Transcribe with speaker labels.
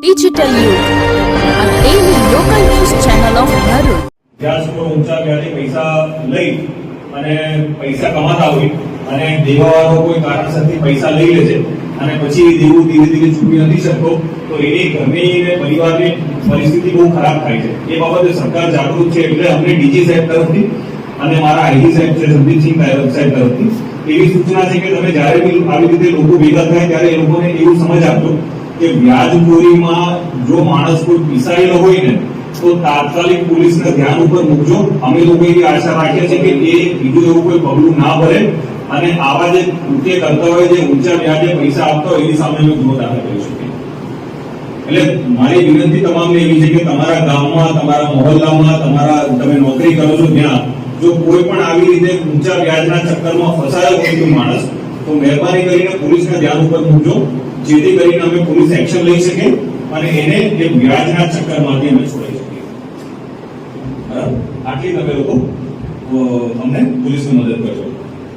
Speaker 1: Digital Youth, a daily local news channel of Bharuch.
Speaker 2: વ્યાજ પર ઊંચા વ્યાજે પૈસા લઈ અને પૈસા કમાતા હોય અને દેવાવાળો કોઈ કારણસરથી પૈસા લઈ લે છે અને પછી દેવું ધીરે ધીરે ચૂકવી નથી શકતો તો એની ઘરની અને પરિવારની પરિસ્થિતિ બહુ ખરાબ થાય છે. એ બાબતે સરકાર જાગૃત છે એટલે અમને ડીજી સાહેબ તરફથી અને મારા આઈડી સાહેબ છે સંદીપસિંહ સાહેબ તરફથી એવી સૂચના છે કે તમે જ્યારે બી આવી રીતે લોકો ભેગા થાય ત્યારે એ લોકોને એવું સમજ આપજો કે વ્યાજખોરીમાં જો માણસ કોઈ પીસાયેલો હોય ને તો તાત્કાલિક પોલીસને ધ્યાન ઉપર મૂકજો. અમે લોકો એવી આશા રાખીએ છીએ કે એ બીજું એવું કોઈ પગલું ના ભરે અને આવા જે કૃત્ય કરતા હોય જે ઊંચા વ્યાજે પૈસા આપતા હોય એની સામે અમે ગુનો દાખલ કરી શકીએ. એટલે મારી વિનંતી તમામને એવી છે કે તમારા ગામમાં, તમારા મહોલ્લામાં, તમે નોકરી કરો છો ત્યાં જો કોઈ પણ આવી રીતે ઊંચા વ્યાજના ચક્કરમાં ફસાયો હોય કોઈ માણસ તો મહેરબાની કરીને પોલીસના ધ્યાન ઉપર મૂકજો જેથી કરીને અમે પોલીસ એક્શન લઈ શકીએ અને એને એ વ્યાજના ચક્કરમાંથી અમે છોડાઈ શકીએ. આટલી તમે લોકો અમને પોલીસની મદદ કરજો.